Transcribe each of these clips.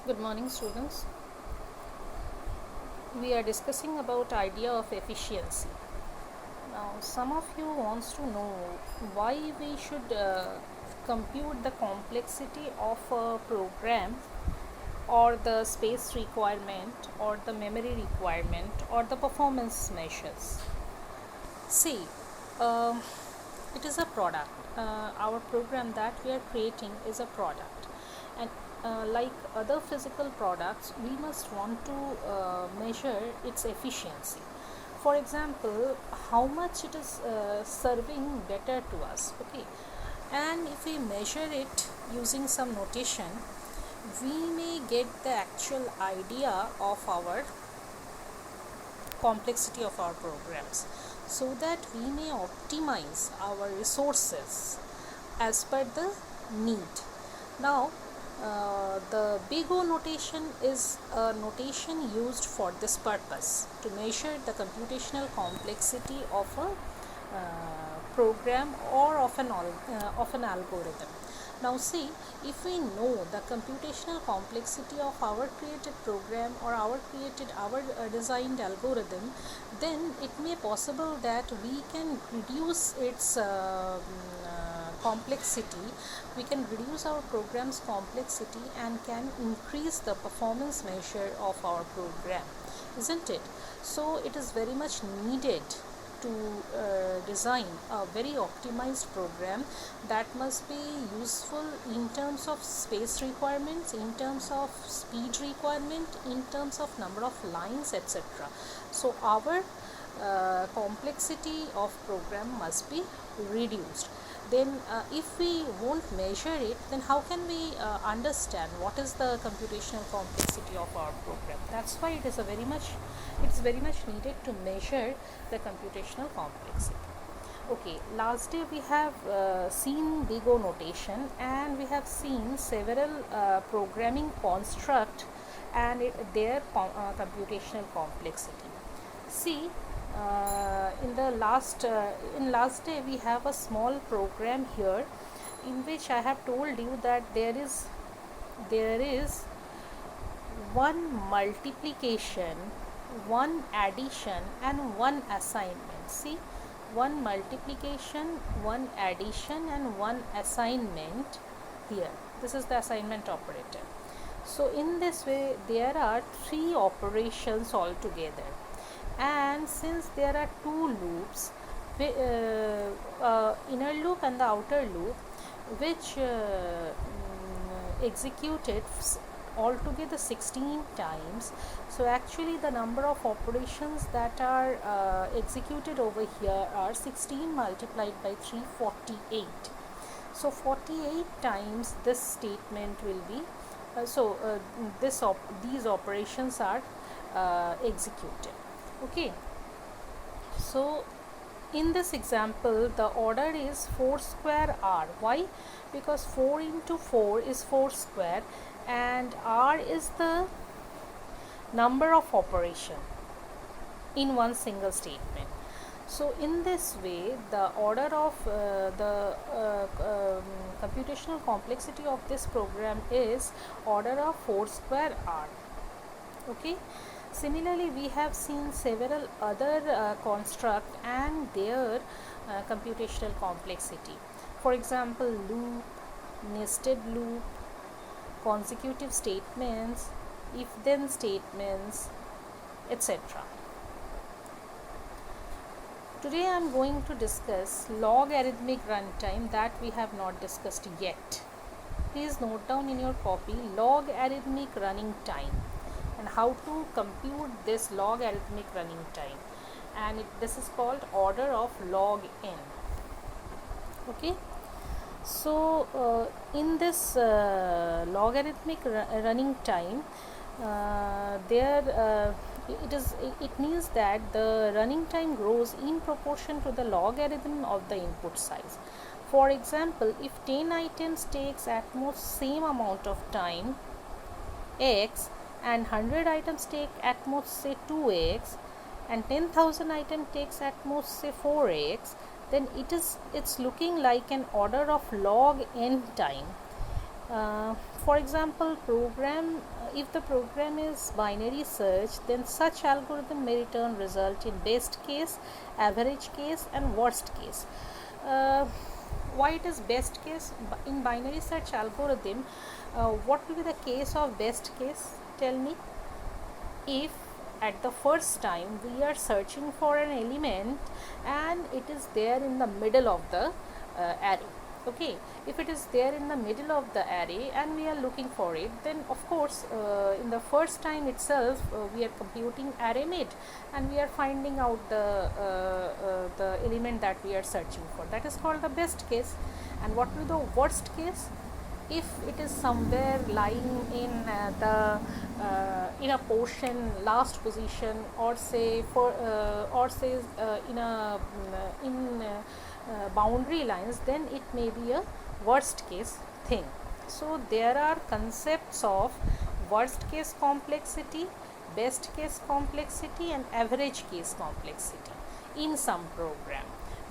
Good morning, students. We are discussing about idea of efficiency. Now, some of you wants to know why we should compute the complexity of a program, or the space requirement, or the memory requirement, or the performance measures. See, um, it is a product. Our program that we are creating is a product, and like other physical products, we must want to measure its efficiency. For example, how much it is serving better to us. Okay, and if we measure it using some notation, we may get the actual idea of our complexity of our programs, so that we may optimize our resources as per the need. Now, the big O notation is a notation used for this purpose, to measure the computational complexity of a program or of an algorithm. Now see, if we know the computational complexity of our created program or our designed algorithm, then it may possible that we can reduce its complexity. We can reduce our program's complexity and can increase the performance measure of our program, isn't it? So it is very much needed to design a very optimized program that must be useful in terms of space requirements, in terms of speed requirement, in terms of number of lines, etc. So our complexity of program must be reduced. Then if we won't measure it, then how can we understand what is the computational complexity of our program? That's why it's very much needed to measure the computational complexity. Okay, last day we have seen big O notation, and we have seen several programming construct and their computational complexity. See, in last day we have a small program here, in which I have told you that there is one multiplication, one addition, and one assignment. See, one multiplication, one addition, and one assignment here. This is the assignment operator. So in this way there are three operations altogether, and since there are two loops, inner loop and the outer loop, which executed altogether 16 times. So actually the number of operations that are executed over here are 16 multiplied by 3, 48. So 48 times this statement will be these operations are executed. Okay, so in this example the order is 4 square r. Why? Because 4 into 4 is 4 square, and r is the number of operation in one single statement. So in this way the order of computational complexity of this program is order of 4 square r. Okay, similarly we have seen several other construct and their computational complexity. For example, loop, nested loop, consecutive statements, if then statements, etc. Today I am going to discuss logarithmic runtime that we have not discussed yet. Please note down in your copy logarithmic running time and how to compute this logarithmic running time, and this is called order of log n. Okay, so in this logarithmic running time, it means that the running time grows in proportion to the logarithm of the input size. For example, if 10 items takes at most same amount of time, x, and 100 items take at most say 2x, and 10,000 items takes at most say 4x, then it's looking like an order of log n time. For example, program If the program is binary search, then such algorithm may return result in best case, average case, and worst case. Uh, why it is best case? In binary search algorithm, what will be the case of best case? Tell me. If at the first time we are searching for an element and it is there in the middle of the array, okay, if it is there in the middle of the array and we are looking for it, then of course in the first time itself we are computing array mid and we are finding out the element that we are searching for. That is called the best case. And what will be the worst case? If it is somewhere lying in in a portion last position, or say in a boundary lines, then it may be a worst case thing. So there are concepts of worst case complexity, best case complexity, and average case complexity in some program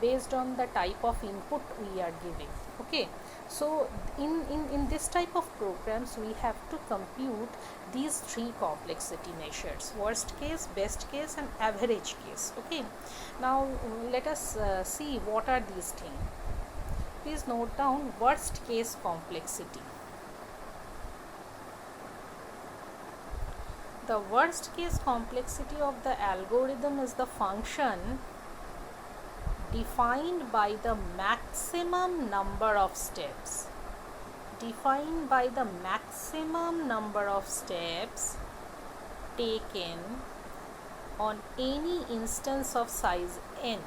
based on the type of input we are giving. Okay, so in this type of programs we have to compute these three complexity measures: worst case, best case, and average case. Okay, now let us see what are these things. Please note down worst case complexity. The worst case complexity of the algorithm is the function defined by the maximum number of steps. Defined by the maximum number of steps taken on any instance of size n.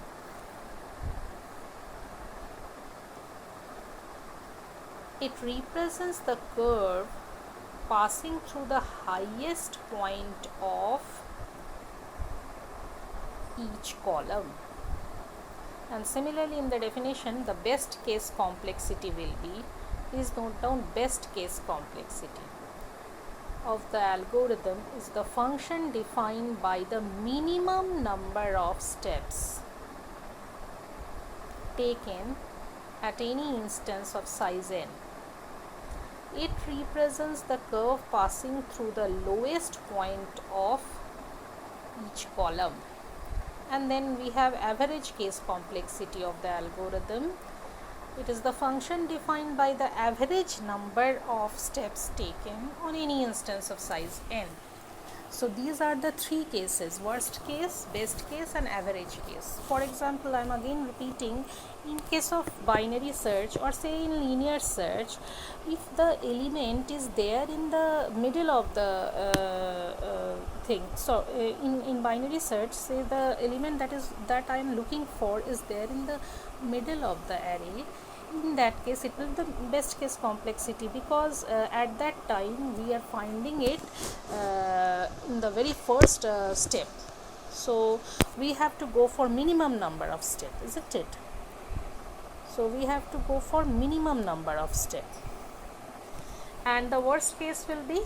It represents the curve passing through the highest point of each column. And similarly, in the definition, the best case complexity will be, please note down, best case complexity of the algorithm is the function defined by the minimum number of steps taken at any instance of size n. It represents the curve passing through the lowest point of each column. And then we have average case complexity of the algorithm. It is the function defined by the average number of steps taken on any instance of size n. So these are the three cases: worst case, best case, and average case. For example, I am again repeating, in case of binary search or say in linear search, if the element is there in the middle of the thing, so in binary search, say the element that I am looking for is there in the middle of the array, in that case it will be the best case complexity, because at that time we are finding it in the very first step. So we have to go for minimum number of steps, isn't it? So we have to go for minimum number of steps, and the worst case will be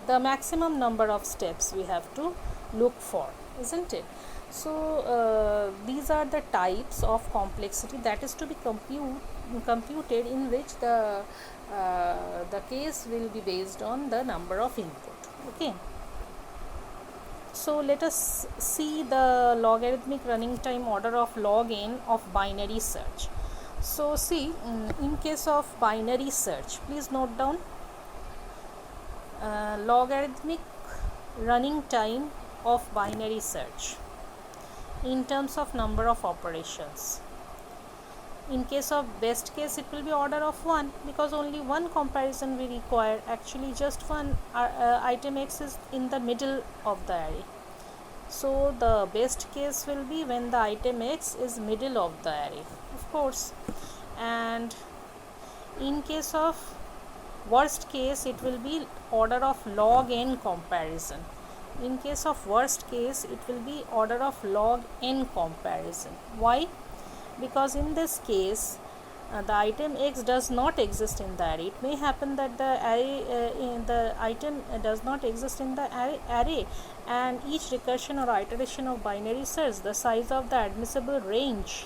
the maximum number of steps we have to look for, isn't it? So these are the types of complexity that is to be computed, in which the case will be based on the number of input. Okay, so let us see the logarithmic running time order of log n of binary search. So see, in case of binary search, please note down logarithmic running time of binary search in terms of number of operations. In case of best case, it will be order of 1, because only one comparison we require. Actually just one item x is in the middle of the array. So the best case will be when the item x is middle of the array, of course. And in case of worst case, it will be order of log n comparison. In case of worst case, it will be order of log n comparison. Why? Because in this case the item x does not exist in the array. It may happen that the array the item does not exist in the array, and each recursion or iteration of binary search, the size of the admissible range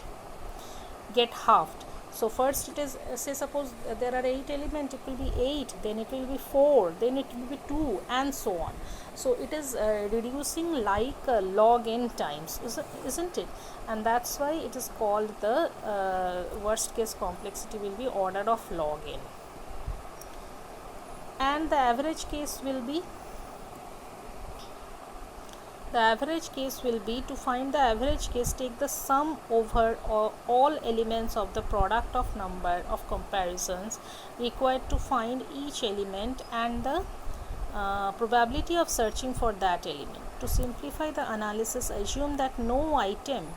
get halved. So first it is, say suppose there are 8 elements, it will be 8, then it will be 4, then it will be 2, and so on. So it is reducing like log n times, isn't it? And that's why it is called the worst case complexity will be order of log n. And the average case will be, to find the average case, take the sum over all elements of the product of number of comparisons required to find each element and the probability of searching for that element. To simplify the analysis, assume that no item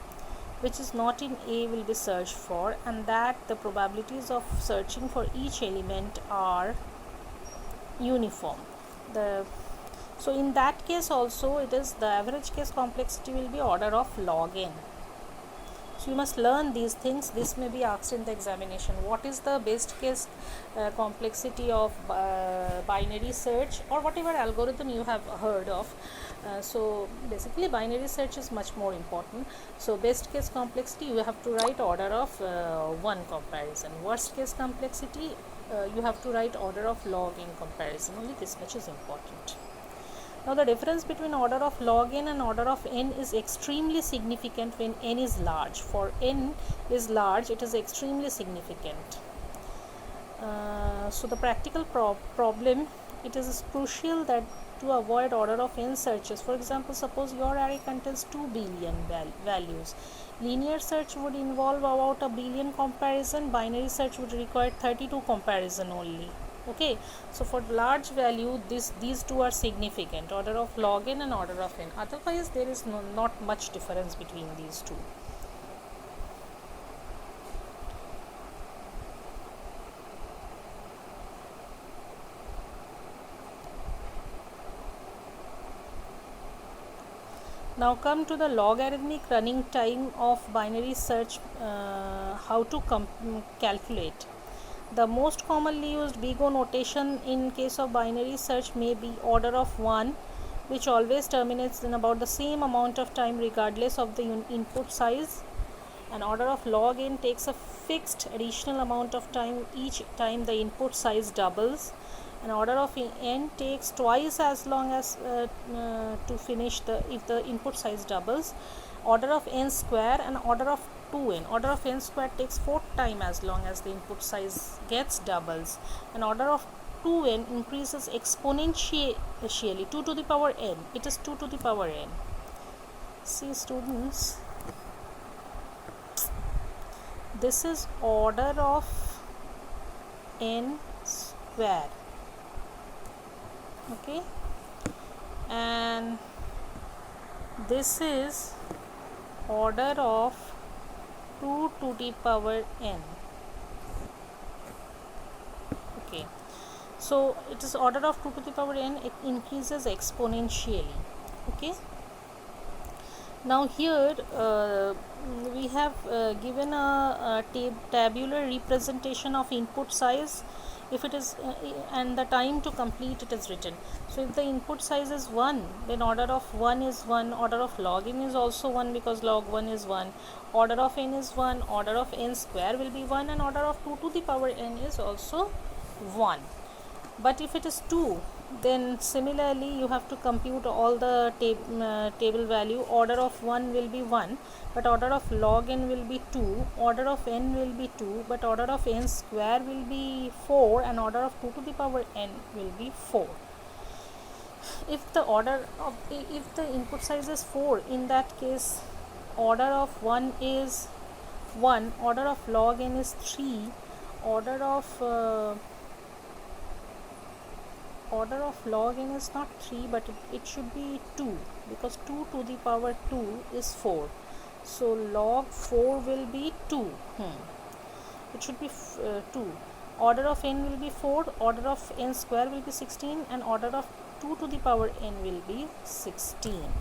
which is not in A will be searched for, and that the probabilities of searching for each element are uniform. So in that case also, it is the average case complexity will be order of log n. So you must learn these things. This may be asked in the examination. What is the best case complexity of binary search, or whatever algorithm you have heard of? So basically binary search is much more important. So best case complexity, you have to write order of 1 comparison. Worst case complexity, you have to write order of log n comparison. Only this much is important. Now the difference between order of log n and order of n is extremely significant when n is large. For n is large, it is extremely significant. So the practical problem, it is crucial that to avoid order of n searches. For example, suppose your array contains 2 billion values. Linear search would involve about a billion comparison. Binary search would require 32 comparison only. Okay, so for large value, these two are significant, order of log n and order of n. Otherwise, there is not much difference between these two. Now come to the logarithmic running time of binary search, how to calculate. The most commonly used big O notation in case of binary search may be order of 1, which always terminates in about the same amount of time regardless of the input size. And order of log n takes a fixed additional amount of time each time the input size doubles. And order of n takes twice as long as to finish if the input size doubles. Order of n square and order of 2n. Order of n square takes 4 times as long as the input size gets doubles. And order of 2n increases exponentially, 2 to the power n. It is 2 to the power n. See students, this is order of n square. Okay, and this is order of 2 to the power n. Okay, so it is order of 2 to the power n, it increases exponentially. Okay, now here we have given a tabular representation of input size. If it is and the time to complete it is written. So if the input size is 1, then order of 1 is 1, order of log n is also 1 because log 1 is 1, order of n is 1, order of n square will be 1, and order of 2 to the power n is also 1. But if it is 2, then similarly you have to compute all the table value. Order of 1 will be 1, but order of log n will be 2, order of n will be 2, but order of n square will be 4, and order of 2 to the power n will be 4. If the input size is 4, in that case order of 1 is 1, order of log n is 3, order of log n is not 3, but it should be 2, because 2 to the power 2 is 4. So log 4 will be 2. It should be 2. Order of n will be 4, order of n square will be 16, and order of 2 to the power n will be 16.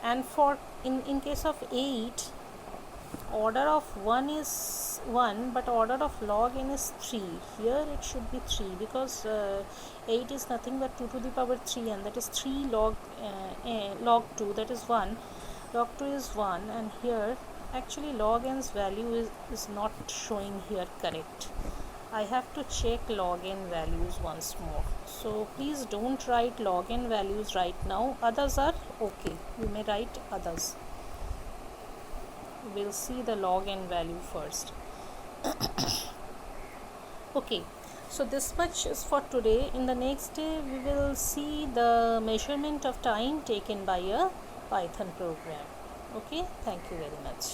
And for in case of 8, order of 1 is 1, but order of log n is 3. Here it should be 3, because 8 is nothing but 2 to the power 3, and that is 3 log 2, that is 1. Log 2 is 1, and here Actually log n's value is not showing here correct. I have to check log n values once more. So please don't write log n values right now. Others are okay. You may write others. We'll see the log n value first. Okay, so this much is for today. In the next day we will see the measurement of time taken by a Python program. Okay, thank you very much.